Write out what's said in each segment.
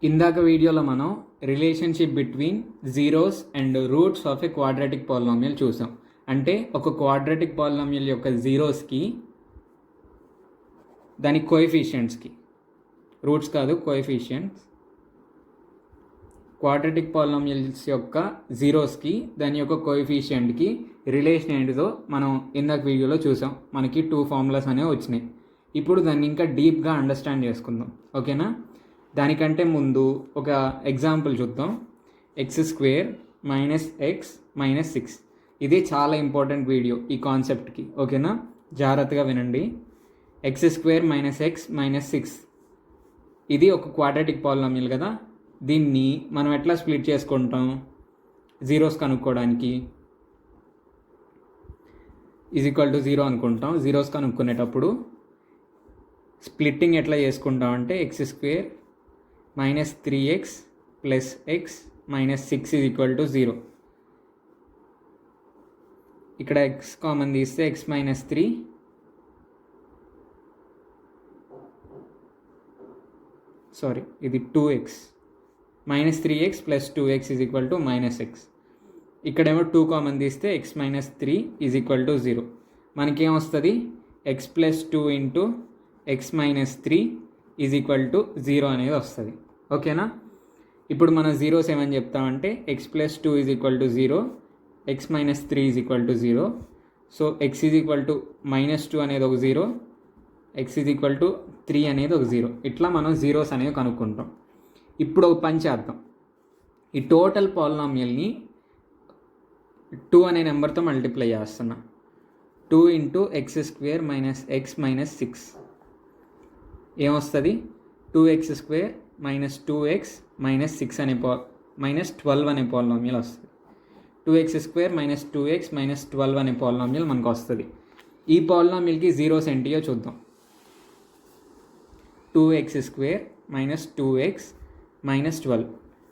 ఇందాక వీడియోలో మనం relationship between zeros and roots of a quadratic polynomial చూసాం. అంటే ఒక క్వాడ్రాటిక్ పాలినామియల్ యొక్క జీరోస్కి దాని కోఎఫిషియంట్స్కి, రూట్స్ కాదు కోఎఫిషియంట్స్, క్వాడ్రాటిక్ పాలినామియల్స్ యొక్క జీరోస్కి దాని యొక్క కోఎఫిషియంట్కి రిలేషన్ ఏంటిదో మనం ఇందాక వీడియోలో చూసాం. మనకి 2 ఫార్ములాస్ అనేవి వచ్చినాయి. ఇప్పుడు దాన్ని ఇంకా డీప్గా అండర్స్టాండ్ చేసుకుందాం, ఓకేనా? దానికంటే ముందు ఒక ఎగ్జాంపుల్ చూద్దాం. x² - x - 6. ఇది చాలా ఇంపార్టెంట్ వీడియో ఈ కాన్సెప్ట్కి, ఓకేనా? జాగ్రత్తగా వినండి. x² - x - 6 ఇది ఒక క్వాడ్రాటిక్ పాలినామియల్ కదా. దీన్ని మనం ఎట్లా స్ప్లిట్ చేసుకుంటాం? జీరోస్ కనుక్కోవడానికి =0 అనుకుంటాం. జీరోస్ కనుక్కునేటప్పుడు స్ప్లిట్టింగ్ ఎట్లా చేసుకుంటాం అంటే x² - 3x + x - 6 = 0. ఇక్కడ x కామన్ తీస్తే x - 3, ఇది 2x -3x + 2x = -x. ఇక్కడేమో 2 కామన్ తీస్తే x - 3 = 0. మనకేమొస్తుంది? x + 2 × x - 3 = 0 అనేది వస్తుంది, ఓకేనా? ఇప్పుడు మనం జీరోస్ ఏమని చెప్తామంటే x + 2 = 0, x - 3 = 0. సో x -2 అనేది ఒక 0, x 3 అనేది ఒక 0. ఇట్లా మనం జీరోస్ అనేవి కనుక్కుంటాం. ఇప్పుడు ఒక పని చేద్దాం. ఈ టోటల్ పాలినామియల్ని 2 అనే నెంబర్తో మల్టిప్లై చేస్తున్నా. 2 × x² - x - 6 ఏమొస్తుంది? 2x² - 2x - 6 అనే -12 అనే పాలినామియల్ వస్తుంది. 2x² - 2x - 12 అనే పాలినామియల్ మనకు వస్తుంది. ఈ పాలినామియల్కి జీరోస్ ఏంటియో చూద్దాం. 2x² - 2x - 12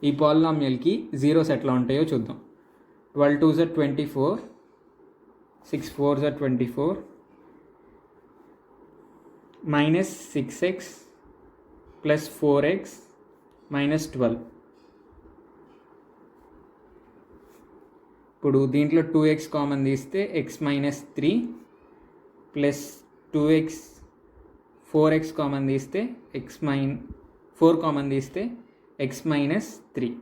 ఈ పాలినామియల్కి జీరోస్ ఎట్లా ఉంటాయో చూద్దాం. 12 2s are 24, 6 4s are 24, -6x + 4x - 12. ఇప్పుడు దీంట్లో 2x కామన్ తీస్తే x - 3 + 2x 4x కామన్ తీస్తే 4 కామన్ తీస్తే x - 3.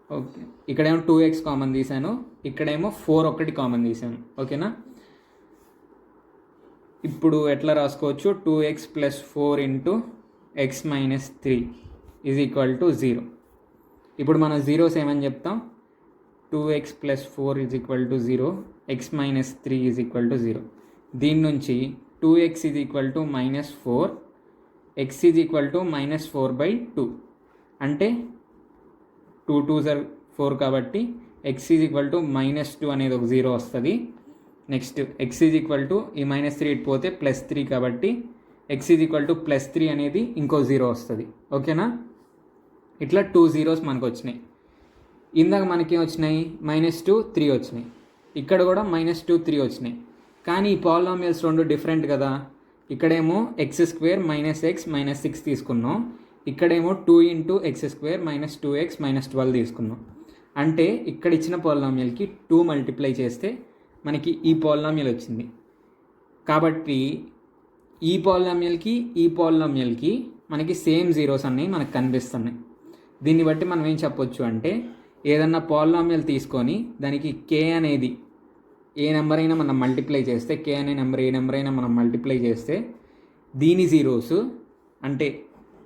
ఓకే, ఇక్కడేమో 2x కామన్ తీసాను, ఇక్కడేమో 4 ఒకటి కామన్ తీసాను, ఓకేనా? ఇప్పుడు ఎట్లా రాసుకోవచ్చు? 2x + 4 × x - 3 = 0. ఇప్పుడు మనం జీరోస్ ఏమని చెప్తాం? 2x + 4 = 0, x - 3 = 0. దీని నుంచి 2x -4, x -4/2 అంటే 2 2s are 4 కాబట్టి x -2 అనేది ఒక 0 వస్తుంది. నెక్స్ట్ x ఈ -3 పోతే +3 కాబట్టి x +3 అనేది ఇంకో 0 వస్తుంది, ఓకేనా? ఇట్లా 2 జీరోస్ మనకు వచ్చినాయి. ఇందాక మనకేం వచ్చినాయి? -2 3 వచ్చినాయి. ఇక్కడ కూడా -2 3 వచ్చినాయి. కానీ ఈ పాలినామియల్స్ రెండు డిఫరెంట్ కదా. ఇక్కడేమో x² - x - 6 తీసుకున్నాం, ఇక్కడేమో 2 × x² - 2x - 12 తీసుకున్నాం. అంటే ఇక్కడ ఇచ్చిన పాలినామియల్కి 2 మల్టిప్లై చేస్తే మనకి ఈ పాలినామియల్ వచ్చింది. కాబట్టి ఈ పాలినామియల్కి మనకి సేమ్ జీరోస్ అన్నీ మనకు కనిపిస్తున్నాయి. దీన్ని బట్టి మనం ఏం చెప్పొచ్చు అంటే, ఏదన్నా పాలినామియల్ తీసుకొని దానికి k అనేది ఏ నెంబర్ అయినా మనం మల్టిప్లై చేస్తే, k అనే నెంబర్ ఏ నెంబర్ అయినా మనం మల్టిప్లై చేస్తే దీని జీరోస్ అంటే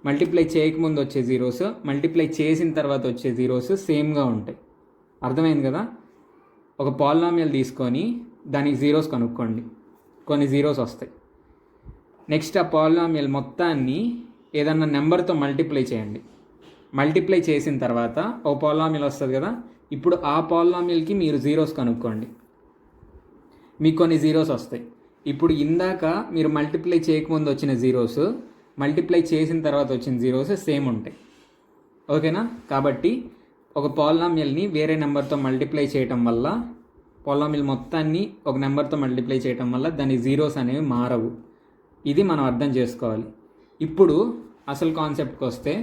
మల్టిప్లై చేయకముందు వచ్చే జీరోస్, మల్టిప్లై చేసిన తర్వాత వచ్చే జీరోస్ సేమ్గా ఉంటాయి. అర్థమైంది కదా? ఒక పాలినామియల్ తీసుకొని దానికి జీరోస్ కనుక్కోండి, కొన్ని జీరోస్ వస్తాయి. నెక్స్ట్ ఆ పాలినామియల్ మొత్తాన్ని ఏదన్నా నెంబర్తో మల్టిప్లై చేయండి. మల్టిప్లై చేసిన తర్వాత ఒక పాలినామియల్ వస్తుంది కదా. ఇప్పుడు ఆ పాలినామియల్కి మీరు జీరోస్ కనుక్కోండి, మీకు కొన్ని జీరోస్ వస్తాయి. ఇప్పుడు ఇందాక మీరు మల్టిప్లై చేయకముందు వచ్చిన జీరోస్, మల్టిప్లై చేసిన తర్వాత వచ్చిన జీరోస్ సేమ్ ఉంటాయి, ఓకేనా? కాబట్టి ఒక పాలినామియల్ని వేరే నెంబర్తో మల్టిప్లై చేయటం వల్ల, పాలినామియల్ మొత్తాన్ని ఒక నెంబర్తో మల్టిప్లై చేయటం వల్ల దాని జీరోస్ అనేవి మారవు. ఇది మనం అర్థం చేసుకోవాలి. ఇప్పుడు అసలు కాన్సెప్ట్కి వస్తే,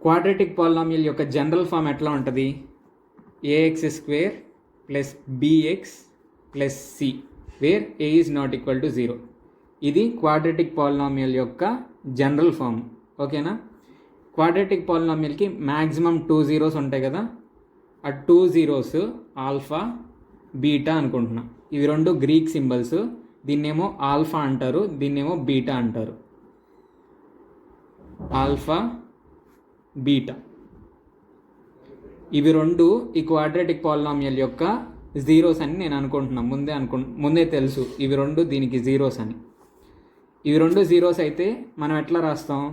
క్వాడ్రాటిక్ పాలినామియల్ యొక్క జనరల్ ఫామ్ ఎట్లా ఉంటుంది? A x square plus bx plus c where a is not equal to 0. ఇది క్వాడ్రాటిక్ పాలినామియల్ యొక్క జనరల్ ఫామ్. ఓకేనా? క్వాడ్రాటిక్ పాలినామియల్కి మ్యాక్సిమం 2 zeros ఉంటాయి కదా, ఆ 2 zeros ఆల్ఫా బీటా అనుకుంటున్నా. ఇవి రెండు గ్రీక్ సింబల్స్. దీన్నేమో ఆల్ఫా అంటారు, దీన్నేమో బీటా అంటారు. ఆల్ఫా బీటా ఇవి రెండు ఈ క్వాడ్రాటిక్ పాలినామియల్ యొక్క జీరోస్ అని నేను అనుకుంటున్నాను. ముందే తెలుసు ఇవి రెండు దీనికి జీరోస్ అని. ఇవి రెండు జీరోస్ అయితే మనం ఎట్లా రాస్తాం?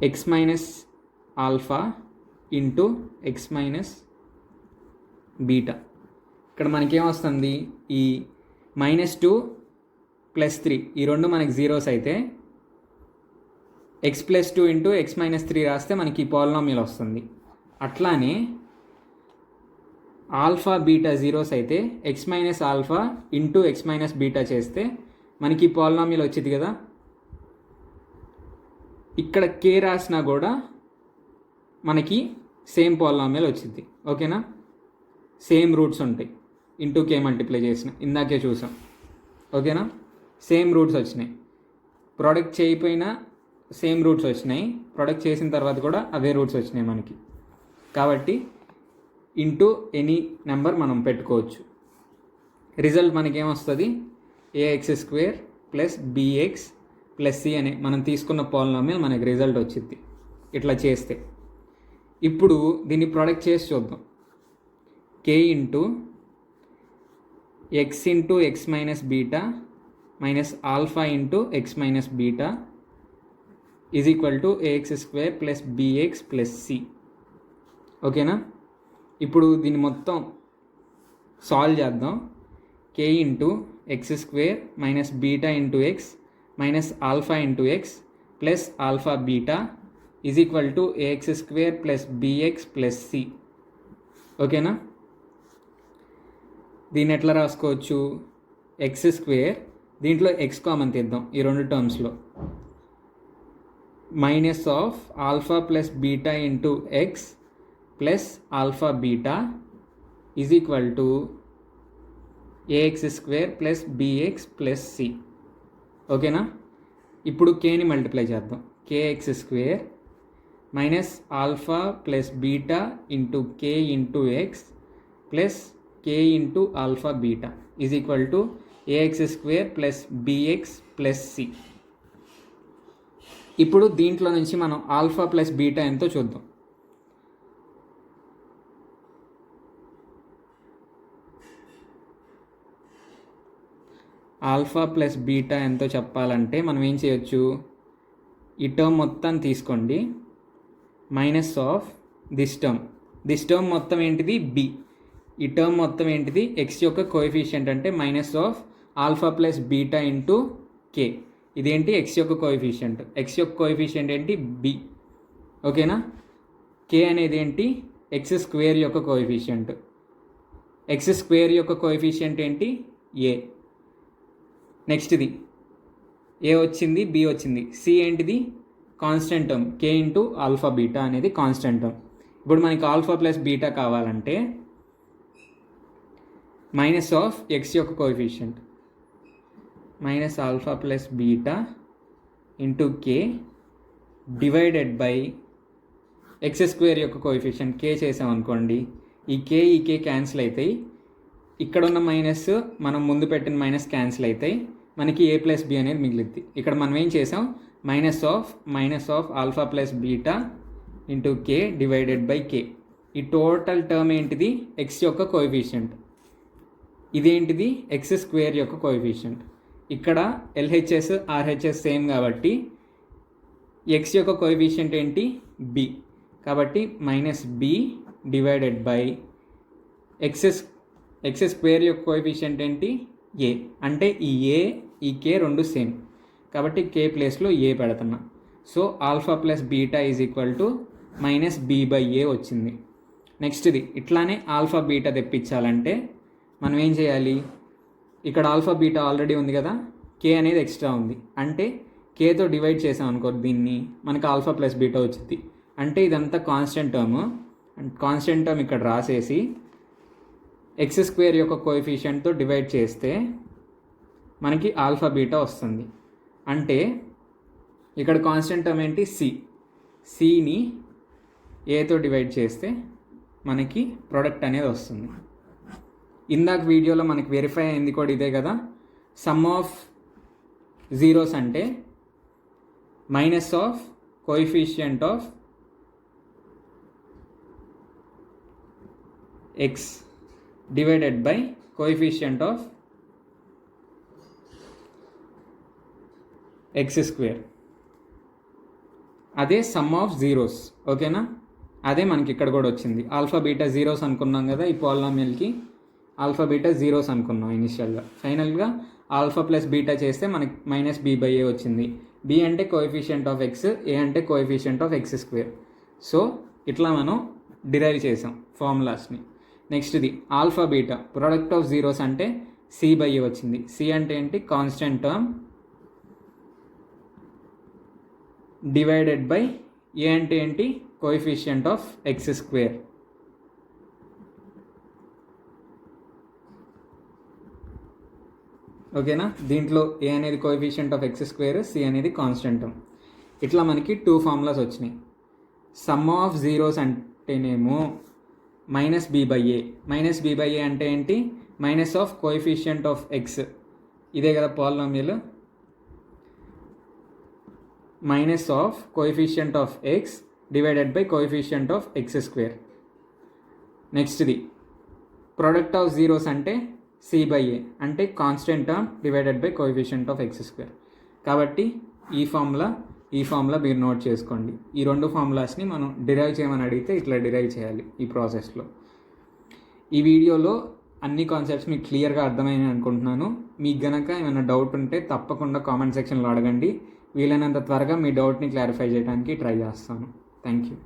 X minus alpha into X minus beta. ఇక్కడ మనకేమొస్తుంది? ఈ -2 + 3 ఈ రెండు మనకి జీరోస్ అయితే X plus 2 into X minus 3 రాస్తే మనకి పాలినామియల్ వస్తుంది. అట్లానే ఆల్ఫా బీటా జీరోస్ అయితే X minus alpha into X minus beta చేస్తే మనకి పాలినామియల్ వచ్చింది కదా. ఇక్కడ కే రాసినా కూడా మనకి సేమ్ పాలినామియల్ వచ్చింది. ఓకేనా? సేమ్ రూట్స్ ఉంటాయి. ఇంటూ కే మల్టిప్లై చేసిన ఇందాకే చూసాం. ఓకేనా? సేమ్ రూట్స్ వచ్చినాయి. ప్రోడక్ట్ చేయకపోయినా సేమ్ రూట్స్ వచ్చినాయి, ప్రొడక్ట్ చేసిన తర్వాత కూడా అవే రూట్స్ వచ్చినాయి మనకి. కాబట్టి ఇంటూ ఎనీ నెంబర్ మనం పెట్టుకోవచ్చు. రిజల్ట్ మనకేమొస్తుంది? AX square plus bx plus C అనే మనం తీసుకున్న పాలినామియల్ మనకి రిజల్ట్ వచ్చింది ఇట్లా చేస్తే. ఇప్పుడు దీన్ని ప్రొడక్ట్ చేసి చూద్దాం. K into X into X minus beta minus alpha into X minus beta is equal to AX square plus bx plus C. ఓకేనా? ఇప్పుడు దీన్ని మొత్తం సాల్వ్ చేద్దాం. K into X square minus beta into X minus alpha into X plus alpha beta is equal to AX square plus bx plus C. ఓకేనా? దీన్ని ఎట్లా రాసుకోవచ్చు? X square, దీంట్లో ఎక్స్ కామన్ తీద్దాం ఈ రెండు టర్మ్స్లో, minus of alpha plus beta into X plus alpha beta is equal to AX square plus bx plus C. ఓకేనా? ఇప్పుడు కేని మల్టిప్లై చేద్దాం. K x square minus alpha plus beta into k into X plus k into alpha beta is equal to AX square plus bx plus c. ఇప్పుడు దీంట్లో నుంచి మనం alpha plus beta ఎంతో చూద్దాం. ఆల్ఫా ప్లస్ బీటా ఎంతో చెప్పాలంటే మనం ఏం చేయొచ్చు? ఈ టర్మ్ మొత్తం తీసుకోండి, మైనస్ ఆఫ్ దిస్ టర్మ్ మొత్తం ఏంటిది? బి. ఈ టర్మ్ మొత్తం ఏంటిది? ఎక్స్ యొక్క కోఎఫిషియంట్ అంటే minus of alpha plus beta into K. ఇదేంటి? ఎక్స్ యొక్క కోఎఫిషియంట్. ఎక్స్ యొక్క కోఎఫిషియంట్ ఏంటి? బి. ఓకేనా? కే అనేది ఏంటి? ఎక్స్ స్క్వేర్ యొక్క కోఎఫిషియంట్. ఎక్స్ స్క్వేర్ యొక్క కోఎఫిషియంట్ ఏంటి? ఏ. నెక్స్ట్ది ఏ వచ్చింది, బి వచ్చింది. సి ఏంటిది? Constant term K into alpha beta అనేది కాన్స్టెంట్ టర్మ్. ఇప్పుడు మనకి ఆల్ఫా ప్లస్ బీటా కావాలంటే మైనస్ ఆఫ్ ఎక్స్ యొక్క coefficient minus alpha plus beta into K divided by X square యొక్క కోఎఫిషియంట్ కే చేసామనుకోండి, ఈ కే క్యాన్సిల్ అవుతాయి. ఇక్కడ ఉన్న మైనస్ మనం ముందు పెట్టిన మైనస్ క్యాన్సిల్ అవుతాయి, మనకి ఏ ప్లస్ బి అనేది మిగిలిద్ది. ఇక్కడ మనం ఏం చేసాం? Minus of alpha plus beta into K divided by K. ఈ టోటల్ టర్మ్ ఏంటిది? ఎక్స్ యొక్క కోఎఫిషియంట్. ఇదేంటిది? ఎక్స్ స్క్వేర్ యొక్క కోఎఫిషియంట్. ఇక్కడ ఎల్హెచ్ఎస్ ఆర్హెచ్ఎస్ సేమ్ కాబట్టి ఎక్స్ యొక్క కోఎఫిషియంట్ ఏంటి? బి. కాబట్టి minus B divided by X square యొక్క కోఎఫిషియంట్ ఏంటి? ఏ. అంటే ఈ ఏ ఈ కే రెండు సేమ్ కాబట్టి కే ప్లేస్లో ఏ పెడుతున్నా. So alpha plus beta is equal to minus B by A వచ్చింది. నెక్స్ట్ది ఇట్లానే ఆల్ఫా బీటా తెప్పించాలంటే మనం ఏం చేయాలి? ఇక్కడ ఆల్ఫా బీటా ఆల్రెడీ ఉంది కదా, కే అనేది ఎక్స్ట్రా ఉంది అంటే కేతో డివైడ్ చేసాం అనుకో దీన్ని, మనకు ఆల్ఫా ప్లస్ బీటా వచ్చింది. అంటే ఇదంతా కాన్స్టెంట్ టర్మ్, కాన్స్టెంట్ టర్మ్ ఇక్కడ రాసేసి ఎక్స్ స్క్వేర్ యొక్క కోఎఫిషియంట్తో డివైడ్ చేస్తే మనకి ఆల్ఫా బీటా వస్తుంది. అంటే ఇక్కడ కాన్స్టెంట్ టర్మ్ ఏంటి, సిని ఏతో డివైడ్ చేస్తే మనకి ప్రొడక్ట్ అనేది వస్తుంది. ఇందాక వీడియోలో మనకి వెరిఫై అయింది కూడా ఇదే కదా. సమ్ ఆఫ్ జీరోస్ అంటే minus of coefficient of X divided by coefficient of X square, అదే సమ్ ఆఫ్ జీరోస్. ఓకేనా, అదే మనకి ఇక్కడ కూడా వచ్చింది. ఆల్ఫా బీటా జీరోస్ అనుకున్నాం కదా ఈ పాలినామియల్కి, ఆల్ఫా బీటా జీరోస్ అనుకున్నాం ఇనిషియల్గా. ఫైనల్గా ఆల్ఫా ప్లస్ బీటా చేస్తే మనకి మైనస్ బీ బై ఏ వచ్చింది. బి అంటే కోఎఫిషియంట్ ఆఫ్ ఎక్స్, ఏ అంటే coefficient of X square. So ఇట్లా మనం డిరైవ్ చేసాం ఫార్ములాస్ని. నెక్స్ట్ది alpha beta product of zeros అంటే సి బై ఏ వచ్చింది. సి అంటే ఏంటి, constant term divided by A అంటే ఏంటి, కోఎఫిషియంట్ ఆఫ్ ఎక్స్ స్క్వేర్. ఓకేనా, దీంట్లో ఏ అనేది coefficient of X square, C అనేది కాన్స్టెంట్ టర్మ్. ఇట్లా మనకి 2 ఫార్ములాస్ వచ్చినాయి. సమ్ ఆఫ్ జీరోస్ అంటేనేమో minus B by A. Minus B by A అంటే ఏంటి, minus of coefficient of X, ఇదే కదా polynomial. Minus of coefficient of X divided by coefficient of X square. నెక్స్ట్ది product of zeros అంటే C by A, అంటే constant term divided by coefficient of X square. కాబట్టి ఈ formula మీరు note చేసుకోండి. ఈ 2 ఫార్ములాస్ని మనం డిరైవ్ చేయమని అడిగితే ఇట్లా డిరైవ్ చేయాలి ఈ ప్రాసెస్లో. ఈ వీడియోలో అన్ని కాన్సెప్ట్స్ మీకు క్లియర్గా అర్థమైనాయి అనుకుంటున్నాను. మీకు గనక ఏమైనా డౌట్ ఉంటే తప్పకుండా కామెంట్ సెక్షన్లో అడగండి. వీలైనంత త్వరగా మీ డౌట్ని క్లారిఫై చేయడానికి ట్రై చేస్తాను. Thank you.